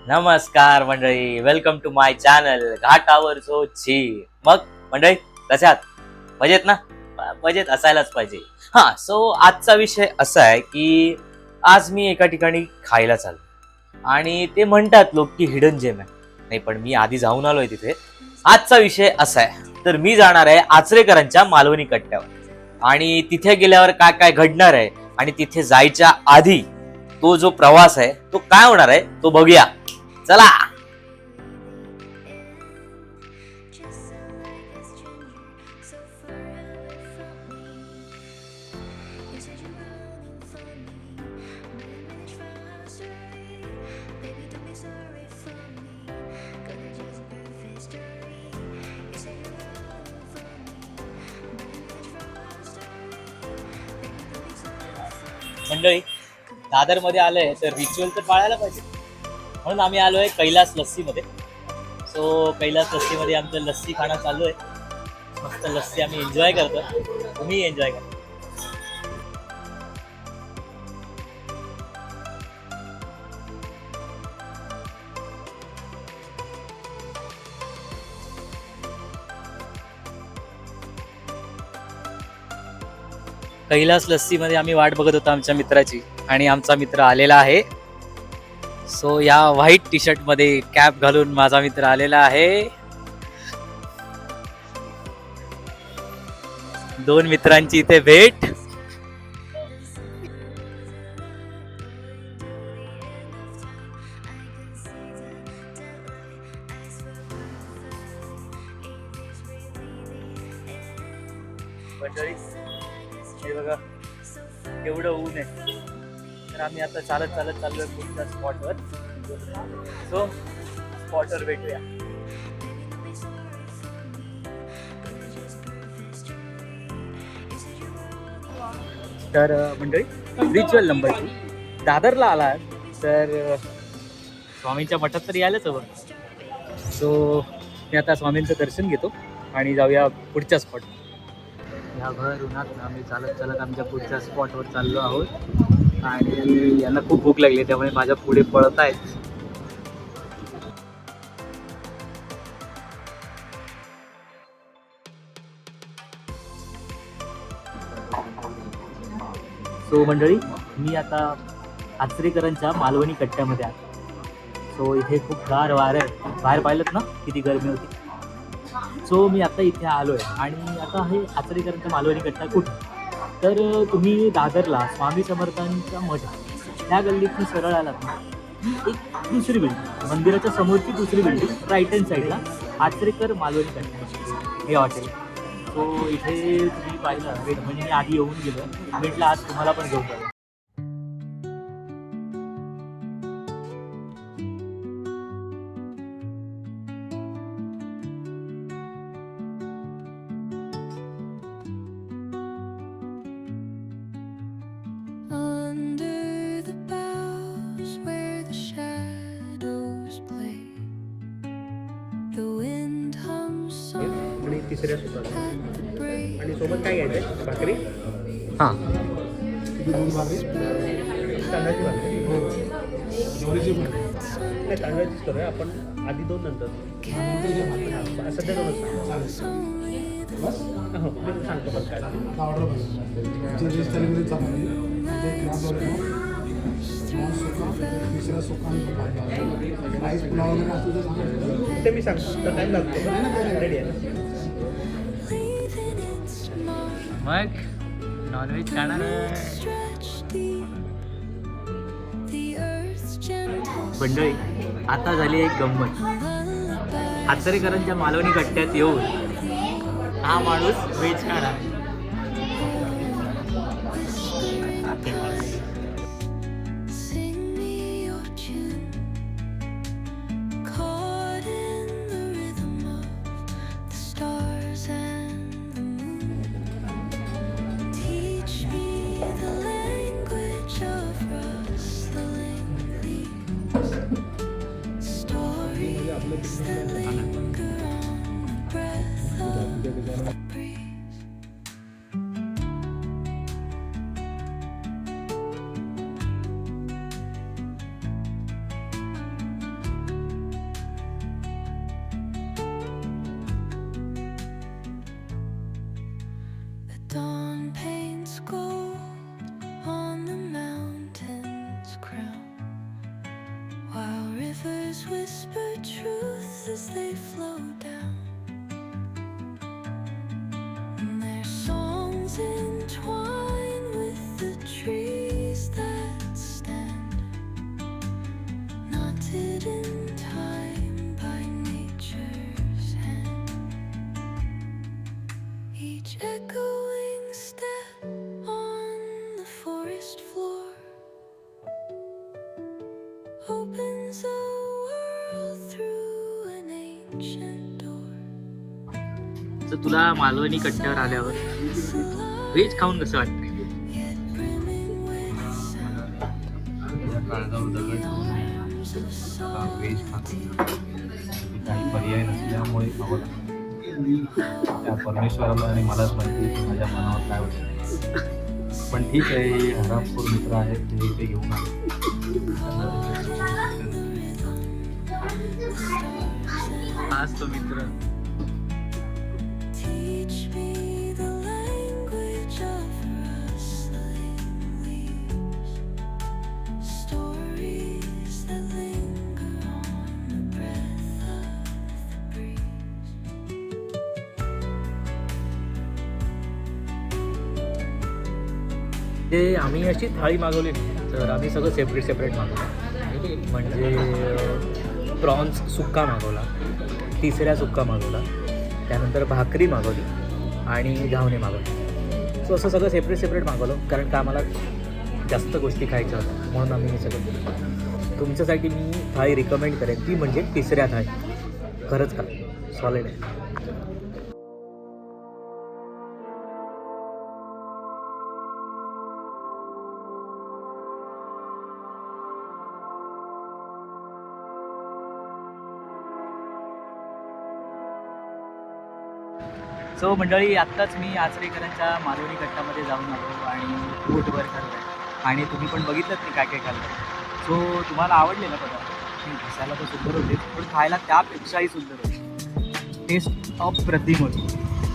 नमस्कार मंडळी, welcome to my channel घाटावर झोची. मग मंडळी कसे आहात? मजेत ना? मजेत असायलाच पाहिजे. सो आजचा विषय असा आहे की आज मी एका ठिकाणी खायला चाललो आणि ते म्हणतात लोक की हिडन जेम आहे. नाही पण मी आधी जाऊन आलोय तिथे. आजचा विषय असा आहे, तर मी जाणार आहे आचरेकरांच्या मालवणी कट्ट्यावर आणि तिथे गेल्यावर काय काय घडणार आहे आणि तिथे जायच्या आधी तो जो प्रवास आहे तो काय होणार आहे तो बघूया. चला. मंडळी दादर मध्ये आलोय तर रिच्युअल तर पाळायला पाहिजे, म्हणून आम्ही आलोय कैलास लस्सी मध्ये. सो कैलास लस्सी मध्ये आमचं लस्सी खाणं चालू आहे. मस्त लस्सी आम्ही एन्जॉय करतो, तुम्ही एन्जॉय करा. कैलास लस्सी मध्ये आम्ही वाट बघत होतो आमच्या मित्राची आणि आमचा मित्र आलेला आहे. सो या व्हाईट टी शर्ट मध्ये कॅप घालून माझा मित्र आलेला आहे. दोन मित्रांची इथे भेट. मंडळी हे बघा केवढं ऊन आहे, तर आम्ही आता चालत चालत चाललोय पुढच्या स्पॉटवर. सो स्पॉटवर भेटूया. तर मंडळी रिच्युअल नंबर 2 दादरला आला तर स्वामींच्या मठात तरी यायलाच हवं. सो मी आता स्वामींचं दर्शन घेतो आणि जाऊया पुढच्या स्पॉट. ह्या भर उन्हात आम्ही चालत चालत आमच्या पुढच्या स्पॉटवर चाललो आहोत आणि यांना खूप भूक लागली त्यामुळे माझ्या पुढे पळत आहेत. सो मंडळी मी आता आचरेकरांच्या मालवणी कट्ट्यामध्ये आहे. सो इथे खूप गार वारं आहे, बाहेर पाहिलं ना किती गरमी होती. सो मी आता इथे आलो आहे आणि आता हे आचरेकरांचा मालवणी कट्टा कुठे, तर तुम्ही दादरला स्वामी समर्थांचा मठ त्या गल्लीतून सरळ आलात ना, एक दुसरी बिल्डिंग मंदिराच्या समोरची दुसरी बिल्डिंग राईट हँड साईडला आचरेकर मालवणी कट्टा हे हॉटेल. सो इथे तुम्ही पाहिलं म्हणजे मी आधी येऊन गेलो, म्हटलं आज तुम्हाला पण घेऊन जाऊ. तिसऱ्या सुपात आणि सोबत काय घ्यायचं भाकरी. हां तांदळाची भाकरी नाही, तांदळाचीच करूया आपण. आधी 2 नंतर सध्या 2च सांगतो पण काय ते मी सांगतो. टाईम लागतो. रेडी आहे मग नॉनव्हेज खाणार. मंडळी आता झाली एक गंमत. आचरेकरांच्या मालवणी कट्ट्यात येऊन हा माणूस व्हेज खाणार. Rivers whisper truths as they flow down, and their songs entwine with the trees that stand, knotted in time by nature's hand. Each echoing step on the forest floor opens a world through an ancient door. तर तुला मालवणी कट्ट्यावर आल्यावर veg खाऊन कसं वाटतं? Yet brimming with sound काळजावर दगड arms of soul. Veg खातो काही पर्याय नसल्यामुळे खावं लागतं. त्या परमेश्वराला आणि मलाच माहिती की माझ्या मनावर काय होतं. पण ठीक आहे, हे हरामखोर मित्र आहेत, ते इथे घेऊन आले. आज तो मित्र Teach me the language of rustling leaves, stories that linger on the breath of the breeze. ते आम्ही अशी थाळी मागवली नाही, तर आम्ही सगळं सेपरेट मागवलं. म्हणजे प्रॉन्स सुक्का मागवला, तिसऱ्या सुक्का मागवला, त्यानंतर भाकरी मागवली आणि घावणे मागवले. सो असं सगळं सेपरेट मागवलं, कारण का आम्हाला जास्त गोष्टी खायच्या होत्या, म्हणून आम्ही हे सगळं केलं. तुमच्यासाठी मी थाळी रिकमेंड करेन, ती म्हणजे तिसऱ्या थाळी. खरंच का सॉलिड आहे. सो मंडळी, आत्ताच मी आचरेकरांच्या मालवणी कट्ट्यामध्ये जाऊन आलो आणि पोटभर खाल्लं आणि तुम्ही पण बघितलं मी काय काय खाल्लं. सो तुम्हाला आवडलेलं पदार्थ दिसायला तर सुंदर होते, पण खायला त्यापेक्षाही सुंदर होते. टेस्ट अप्रतिम होती.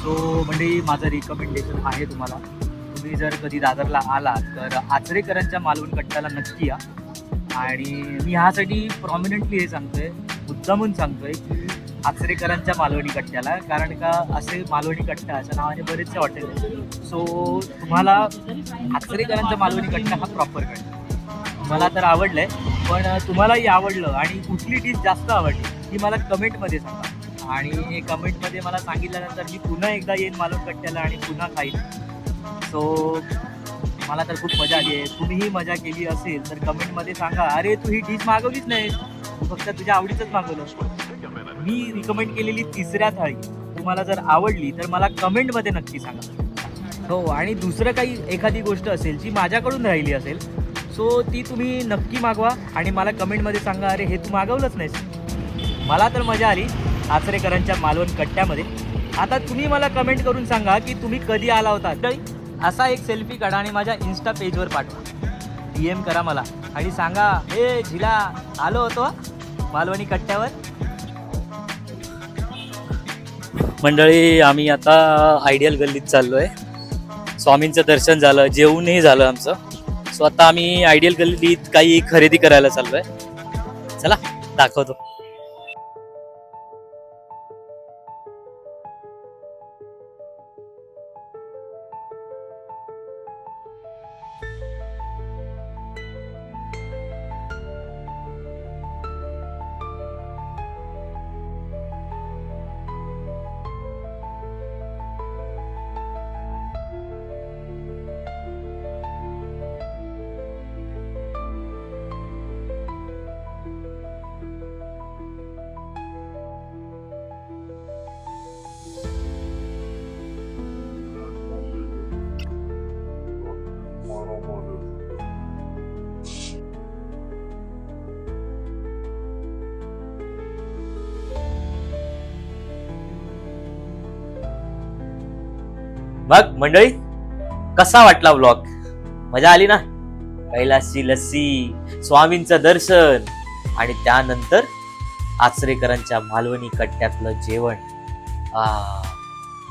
सो मंडळी, माझं रिकमेंडेशन आहे तुम्हाला, तुम्ही जर कधी दादरला आलात तर आचरेकरांच्या मालवण कट्ट्याला नक्की या. आणि मी ह्यासाठी प्रॉमिनंटली हे सांगतोय, मुद्दामून सांगतोय की आचरेकरांच्या मालवणी कट्ट्याला, कारण का असे मालवणी कट्टा अशा नावाने बरेचसे हॉटेल आहेत. सो तुम्हाला आचरेकरांचा मालवणी कट्टा हा प्रॉपर कट्टा मला तर आवडलं आहे, पण तुम्हालाही आवडलं आणि कुठली डिश जास्त आवडली ही मला कमेंटमध्ये सांगा. आणि कमेंटमध्ये मला सांगितल्यानंतर मी पुन्हा एकदा येईन मालवण कट्ट्याला आणि पुन्हा खाईन. सो मला तर खूप मजा आली आहे. तुम्हीही मजा केली असेल तर कमेंटमध्ये सांगा, अरे तू ही डिश मागवलीच नाही, तू फक्त तुझ्या आवडीचंच मागवलं. मी रिकमेंड केलेली तिसऱ्या थाळी तुम्हाला जर आवडली तर मला कमेंटमध्ये नक्की सांगा. हो, आणि दुसरं काही एखादी गोष्ट असेल जी माझ्याकडून राहिली असेल, सो ती तुम्ही नक्की मागवा आणि मला कमेंटमध्ये सांगा, अरे हे तू मागवलंच नाहीस. मला तर मजा आली आचरेकरांच्या मालवण कट्ट्यामध्ये. आता तुम्ही मला कमेंट करून सांगा की तुम्ही कधी आला होता. असा एक सेल्फी काढा आणि माझ्या इन्स्टा पेजवर पाठवा, DM करा मला आणि सांगा, हे झिला आलो होतो मालवणी कट्ट्यावर. मंडळी, आम्ही आता आयडियल गल्लीत चाललो आहे. स्वामींचं दर्शन झालं, जेवणही झालं आमचं. सो आता आम्ही आयडियल गल्लीत काही खरेदी करायला चाललो आहे. चला दाखवतो. मग मंडळी, कसा वाटला व्लॉग? मजा आली ना? कैलासची लस्सी, स्वामींचं दर्शन आणि त्यानंतर आचरेकरांच्या मालवणी कट्ट्यातलं जेवण.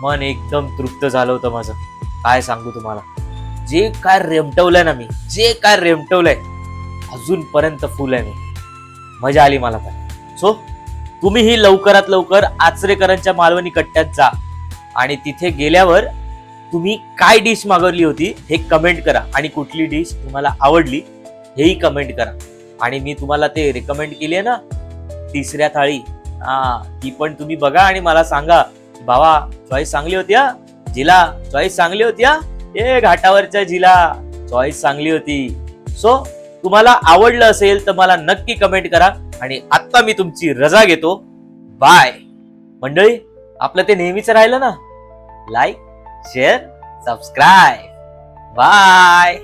मन एकदम तृप्त झालं होतं माझं. काय सांगू तुम्हाला, जे काय रेमटवलंय ना मी, जे काय रेमटवलंय अजूनपर्यंत फुल आहे मी. मजा आली मला तर. सो तुम्हीही लवकरात लवकर आचरेकरांच्या मालवणी कट्ट्यात जा आणि तिथे गेल्यावर तुम्ही काय डिश मागवली होती हे कमेंट करा आणि कुठली डिश तुम्हाला आवडली हेही कमेंट करा. आणि मी तुम्हाला ते रेकमेंड केली आहे ना तिसऱ्या थाळी, ती पण तुम्ही बघा आणि मला सांगा भावा चॉईस चांगली होती हा, जिला चॉईस चांगली होती हा, ए घाटावरच्या जिला चॉईस चांगली होती. सो तुम्हाला आवडलं असेल तर मला नक्की कमेंट करा. आणि आता मी तुमची रजा घेतो. बाय मंडळी. आपलं ते नेहमीच राहिलं ना, लाईक शेअर सबस्क्राईब. बाय.